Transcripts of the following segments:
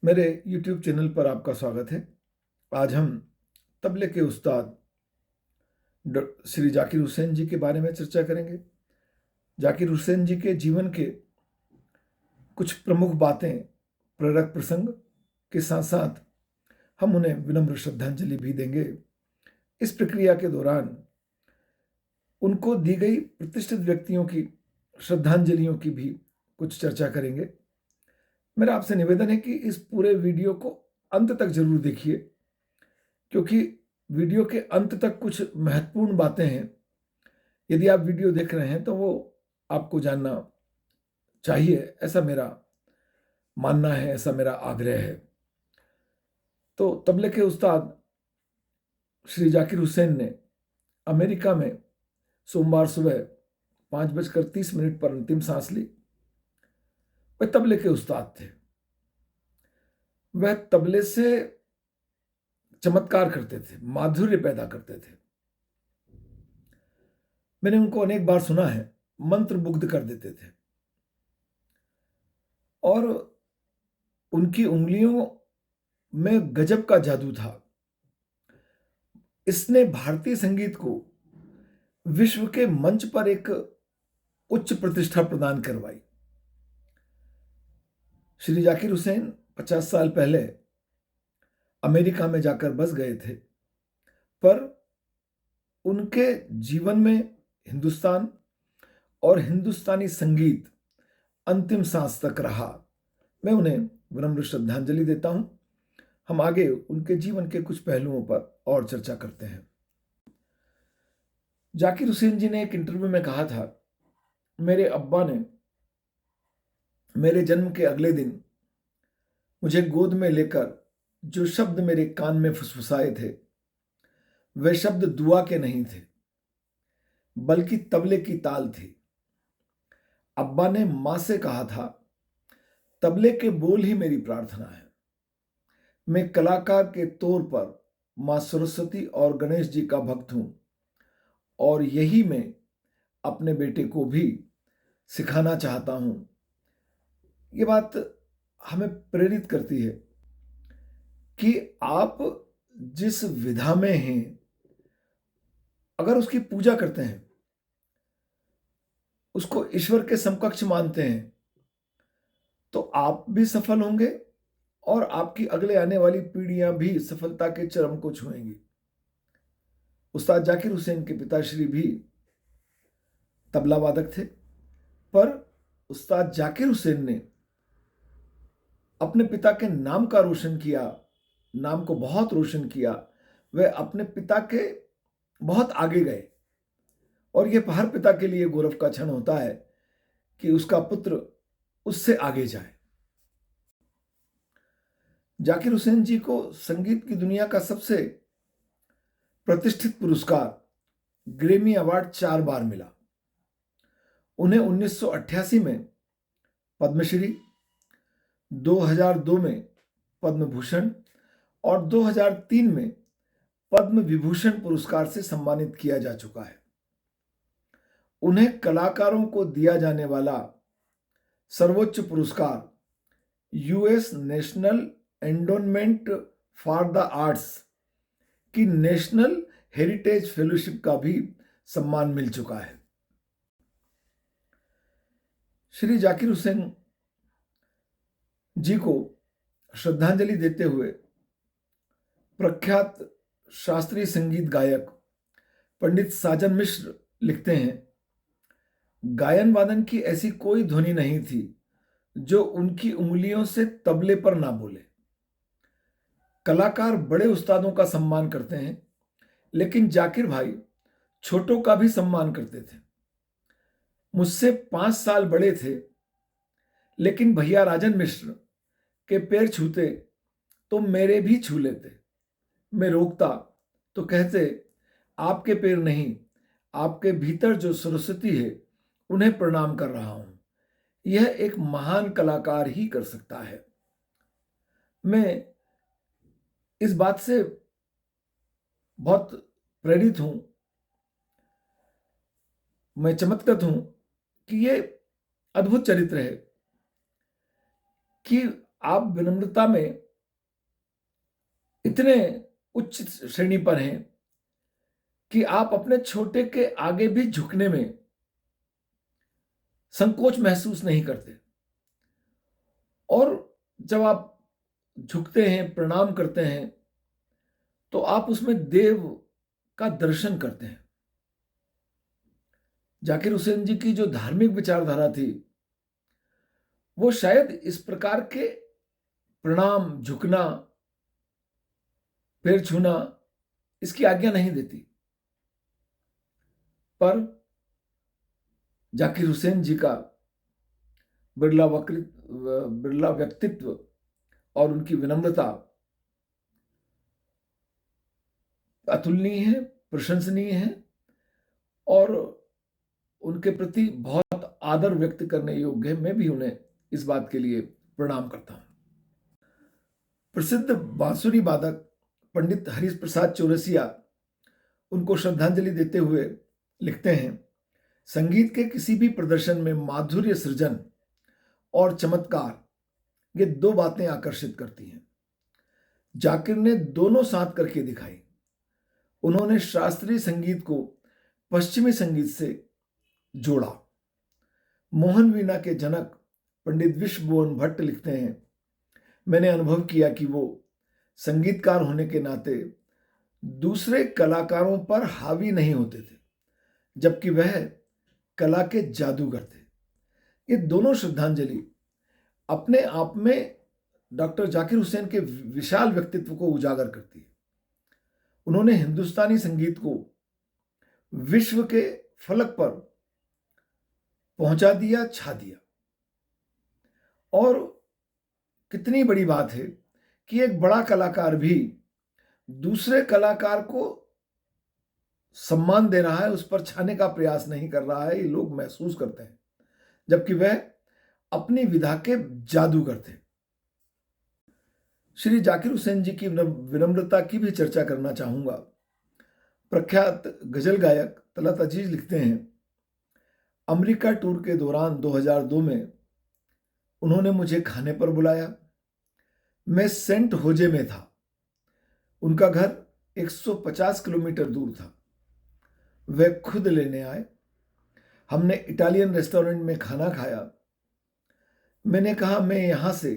मेरे YouTube channel पर आपका स्वागत है। आज हम तबले के उस्ताद श्री जाकिर हुसैन जी के बारे में चर्चा करेंगे। जाकिर हुसैन जी के जीवन के कुछ प्रमुख बातें, प्रेरक प्रसंग के साथ साथ हम उन्हें विनम्र श्रद्धांजलि भी देंगे। इस प्रक्रिया के दौरान उनको दी गई प्रतिष्ठित व्यक्तियों की श्रद्धांजलियों की भी कुछ चर्चा करेंगे। मेरा आपसे निवेदन है कि इस पूरे वीडियो को अंत तक जरूर देखिए, क्योंकि वीडियो के अंत तक कुछ महत्वपूर्ण बातें हैं। यदि आप वीडियो देख रहे हैं तो वो आपको जानना चाहिए, ऐसा मेरा मानना है, ऐसा मेरा आग्रह है। तो तबले के उस्ताद श्री जाकिर हुसैन ने अमेरिका में सोमवार सुबह 5:30 पर अंतिम सांस ली। वह तबले के उस्ताद थे। वह तबले से चमत्कार करते थे, माधुर्य पैदा करते थे। मैंने उनको अनेक बार सुना है, मंत्र मुग्ध कर देते थे। और उनकी उंगलियों में गजब का जादू था। इसने भारतीय संगीत को विश्व के मंच पर एक उच्च प्रतिष्ठा प्रदान करवाई। श्री जाकिर हुसैन 50 साल पहले अमेरिका में जाकर बस गए थे, पर उनके जीवन में हिंदुस्तान और हिंदुस्तानी संगीत अंतिम सांस तक रहा। मैं उन्हें विनम्र श्रद्धांजलि देता हूं। हम आगे उनके जीवन के कुछ पहलुओं पर और चर्चा करते हैं। जाकिर हुसैन जी ने एक इंटरव्यू में कहा था, मेरे अब्बा ने मेरे जन्म के अगले दिन मुझे गोद में लेकर जो शब्द मेरे कान में फुसफुसाए थे, वे शब्द दुआ के नहीं थे, बल्कि तबले की ताल थी। अब्बा ने मां से कहा था, तबले के बोल ही मेरी प्रार्थना है। मैं कलाकार के तौर पर मां सरस्वती और गणेश जी का भक्त हूं, और यही मैं अपने बेटे को भी सिखाना चाहता हूं। ये बात हमें प्रेरित करती है कि आप जिस विधा में हैं, अगर उसकी पूजा करते हैं, उसको ईश्वर के समकक्ष मानते हैं, तो आप भी सफल होंगे और आपकी अगले आने वाली पीढ़ियां भी सफलता के चरम को छुएंगी। उस्ताद जाकिर हुसैन के पिताश्री भी तबला वादक थे, पर उस्ताद जाकिर हुसैन ने अपने पिता के नाम का रोशन किया, नाम को बहुत रोशन किया। वे अपने पिता के बहुत आगे गए, और यह हर पिता के लिए गौरव का क्षण होता है कि उसका पुत्र उससे आगे जाए। जाकिर हुसैन जी को संगीत की दुनिया का सबसे प्रतिष्ठित पुरस्कार ग्रैमी अवार्ड 4 बार मिला। उन्हें 1988 में पद्मश्री, 2002 में पद्म भूषण और 2003 में पद्म विभूषण पुरस्कार से सम्मानित किया जा चुका है। उन्हें कलाकारों को दिया जाने वाला सर्वोच्च पुरस्कार US national endowment for the arts की नेशनल हेरिटेज फेलोशिप का भी सम्मान मिल चुका है। श्री जाकिर हुसैन जी को श्रद्धांजलि देते हुए प्रख्यात शास्त्रीय संगीत गायक पंडित साजन मिश्र लिखते हैं, गायन वादन की ऐसी कोई ध्वनि नहीं थी जो उनकी उंगलियों से तबले पर ना बोले। कलाकार बड़े उस्तादों का सम्मान करते हैं, लेकिन जाकिर भाई छोटों का भी सम्मान करते थे। मुझसे 5 साल बड़े थे, लेकिन भैया राजन मिश्र के पैर छूते तो मेरे भी छू लेते। मैं रोकता तो कहते, आपके पैर नहीं, आपके भीतर जो सरस्वती है उन्हें प्रणाम कर रहा हूं। यह एक महान कलाकार ही कर सकता है। मैं इस बात से बहुत प्रेरित हूं, मैं चमत्कृत हूं कि ये अद्भुत चरित्र है कि आप विनम्रता में इतने उच्च श्रेणी पर हैं कि आप अपने छोटे के आगे भी झुकने में संकोच महसूस नहीं करते। और जब आप झुकते हैं, प्रणाम करते हैं, तो आप उसमें देव का दर्शन करते हैं। जाकिर हुसैन जी की जो धार्मिक विचारधारा थी, वो शायद इस प्रकार के प्रणाम, झुकना, पैर छूना इसकी आज्ञा नहीं देती। पर जाकिर हुसैन जी का बिरला व्यक्तित्व और उनकी विनम्रता अतुलनीय है, प्रशंसनीय है और उनके प्रति बहुत आदर व्यक्त करने योग्य है। मैं भी उन्हें इस बात के लिए प्रणाम करता हूं। प्रसिद्ध बांसुरी वादक पंडित हरीश प्रसाद चौरसिया उनको श्रद्धांजलि देते हुए लिखते हैं, संगीत के किसी भी प्रदर्शन में माधुर्य सृजन और चमत्कार, ये दो बातें आकर्षित करती हैं। जाकिर ने दोनों साथ करके दिखाई। उन्होंने शास्त्रीय संगीत को पश्चिमी संगीत से जोड़ा। मोहन वीणा के जनक पंडित विश्वभुवन भट्ट लिखते हैं, मैंने अनुभव किया कि वो संगीतकार होने के नाते दूसरे कलाकारों पर हावी नहीं होते थे, जबकि वह कला के जादूगर थे। ये दोनों श्रद्धांजलि अपने आप में डॉक्टर जाकिर हुसैन के विशाल व्यक्तित्व को उजागर करती है। उन्होंने हिंदुस्तानी संगीत को विश्व के फलक पर पहुंचा दिया, छा दिया। और कितनी बड़ी बात है कि एक बड़ा कलाकार भी दूसरे कलाकार को सम्मान दे रहा है, उस पर छाने का प्रयास नहीं कर रहा है, ये लोग महसूस करते हैं, जबकि वह अपनी विधा के जादूगर थे। श्री जाकिर हुसैन जी की विनम्रता की भी चर्चा करना चाहूंगा। प्रख्यात गजल गायक तलत अजीज लिखते हैं, अमेरिका टूर के दौरान 2002 में उन्होंने मुझे खाने पर बुलाया। मैं सेंट होजे में था। उनका घर 150 किलोमीटर दूर था। वह खुद लेने आए। हमने इटालियन रेस्टोरेंट में खाना खाया। मैंने कहा, मैं यहां से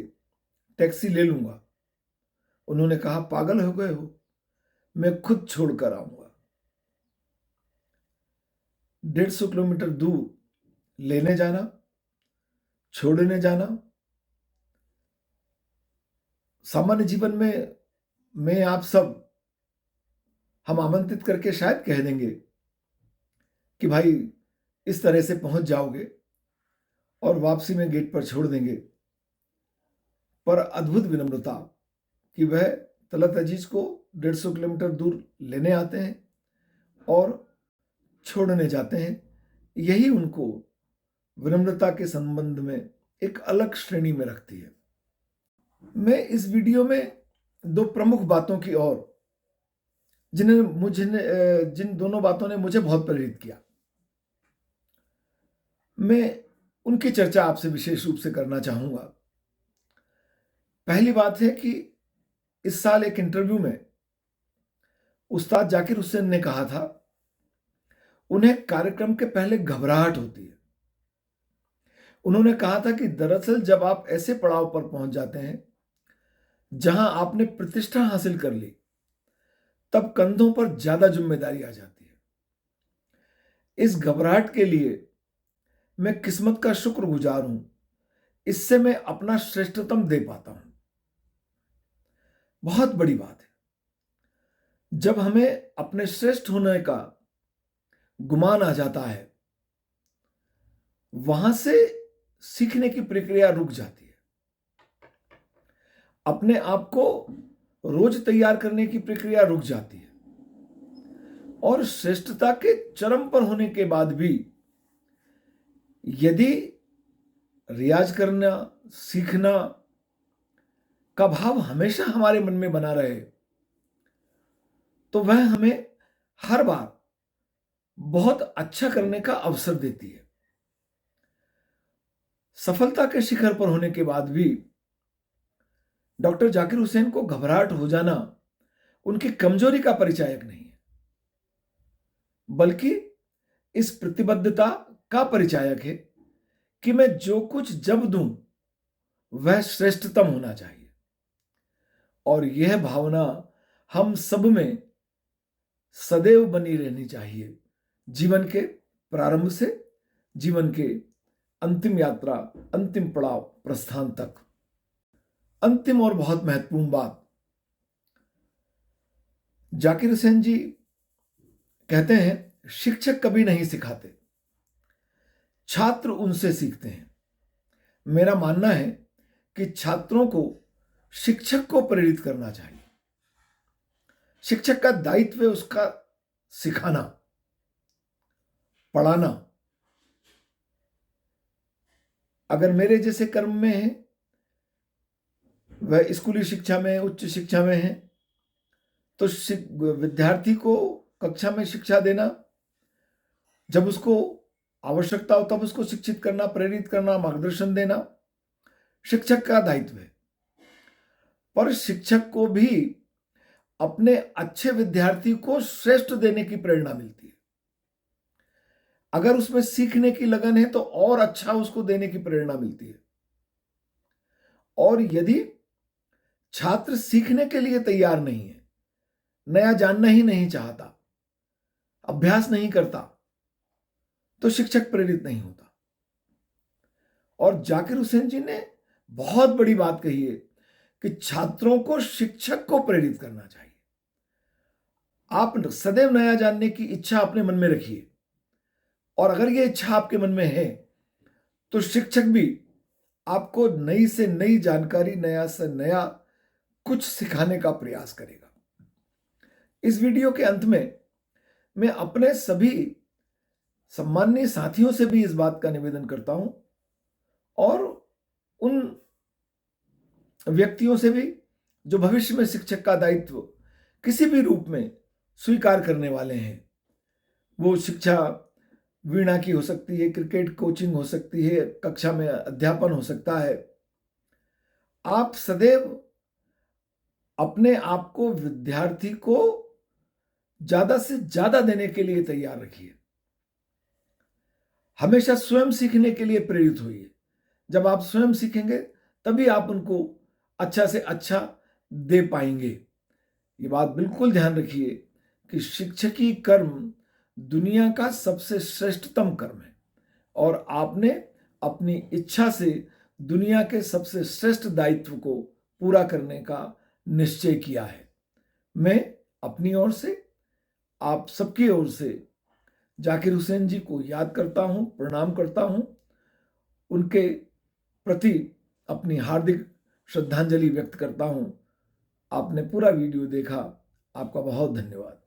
टैक्सी ले लूंगा। उन्होंने कहा, पागल हो गए हो, मैं खुद छोड़कर आऊंगा। 150 किलोमीटर दूर लेने जाना, छोड़ने जाना। सामान्य जीवन में मैं आप सब हम आमंत्रित करके शायद कह देंगे कि भाई इस तरह से पहुंच जाओगे और वापसी में गेट पर छोड़ देंगे। पर अद्भुत विनम्रता कि वह तलत अजीज को 150 किलोमीटर दूर लेने आते हैं और छोड़ने जाते हैं। यही उनको विनम्रता के संबंध में एक अलग श्रेणी में रखती है। मैं इस वीडियो में दो प्रमुख बातों की ओर, जिन दोनों बातों ने मुझे बहुत प्रेरित किया, मैं उनकी चर्चा आपसे विशेष रूप से करना चाहूंगा। पहली बात है कि इस साल एक इंटरव्यू में उस्ताद जाकिर हुसैन ने कहा था, उन्हें कार्यक्रम के पहले घबराहट होती है। उन्होंने कहा था कि दरअसल जब आप ऐसे पड़ाव पर पहुंच जाते हैं जहां आपने प्रतिष्ठा हासिल कर ली, तब कंधों पर ज्यादा जिम्मेदारी आ जाती है। इस घबराहट के लिए मैं किस्मत का शुक्रगुजार हूं। इससे मैं अपना श्रेष्ठतम दे पाता हूं। बहुत बड़ी बात है। जब हमें अपने श्रेष्ठ होने का गुमान आ जाता है, वहां से सीखने की प्रक्रिया रुक जाती है। अपने आप को रोज तैयार करने की प्रक्रिया रुक जाती है। और श्रेष्ठता के चरम पर होने के बाद भी यदि रियाज करना, सीखना का भाव हमेशा हमारे मन में बना रहे, तो वह हमें हर बार बहुत अच्छा करने का अवसर देती है। सफलता के शिखर पर होने के बाद भी डॉक्टर जाकिर हुसैन को घबराहट हो जाना उनकी कमजोरी का परिचायक नहीं है, बल्कि इस प्रतिबद्धता का परिचायक है कि मैं जो कुछ जब दूं वह श्रेष्ठतम होना चाहिए। और यह भावना हम सब में सदैव बनी रहनी चाहिए, जीवन के प्रारंभ से जीवन के अंतिम यात्रा, अंतिम पड़ाव, प्रस्थान तक। अंतिम और बहुत महत्वपूर्ण बात, जाकिर हुसैन जी कहते हैं, शिक्षक कभी नहीं सिखाते, छात्र उनसे सीखते हैं। मेरा मानना है कि छात्रों को शिक्षक को प्रेरित करना चाहिए। शिक्षक का दायित्व है उसका सिखाना, पढ़ाना। अगर मेरे जैसे कर्म में है, वह स्कूली शिक्षा में, उच्च शिक्षा में है, तो विद्यार्थी को कक्षा में शिक्षा देना, जब उसको आवश्यकता हो तब उसको शिक्षित करना, प्रेरित करना, मार्गदर्शन देना शिक्षक का दायित्व है। पर शिक्षक को भी अपने अच्छे विद्यार्थी को श्रेष्ठ देने की प्रेरणा मिलती है। अगर उसमें सीखने की लगन है तो और अच्छा उसको देने की प्रेरणा मिलती है। और यदि छात्र सीखने के लिए तैयार नहीं है, नया जानना ही नहीं चाहता, अभ्यास नहीं करता, तो शिक्षक प्रेरित नहीं होता। और जाकिर हुसैन जी ने बहुत बड़ी बात कही है कि छात्रों को शिक्षक को प्रेरित करना चाहिए। आप सदैव नया जानने की इच्छा अपने मन में रखिए, और अगर ये इच्छा आपके मन में है तो शिक्षक भी आपको नई से नई जानकारी, नया से नया कुछ सिखाने का प्रयास करेगा। इस वीडियो के अंत में मैं अपने सभी सम्माननीय साथियों से भी इस बात का निवेदन करता हूं, और उन व्यक्तियों से भी जो भविष्य में शिक्षक का दायित्व किसी भी रूप में स्वीकार करने वाले हैं। वो शिक्षा वीणा की हो सकती है, क्रिकेट कोचिंग हो सकती है, कक्षा में अध्यापन हो सकता है। आप सदैव अपने आप को विद्यार्थी को ज्यादा से ज्यादा देने के लिए तैयार रखिए। हमेशा स्वयं सीखने के लिए प्रेरित होइए। जब आप स्वयं सीखेंगे तभी आप उनको अच्छा से अच्छा दे पाएंगे। ये बात बिल्कुल ध्यान रखिए कि शिक्षकी कर्म दुनिया का सबसे श्रेष्ठतम कर्म है, और आपने अपनी इच्छा से दुनिया के सबसे श्रेष्ठ दायित्व को पूरा करने का निश्चय किया है। मैं अपनी ओर से, आप सबकी ओर से जाकिर हुसैन जी को याद करता हूं, प्रणाम करता हूं, उनके प्रति अपनी हार्दिक श्रद्धांजलि व्यक्त करता हूं। आपने पूरा वीडियो देखा, आपका बहुत धन्यवाद।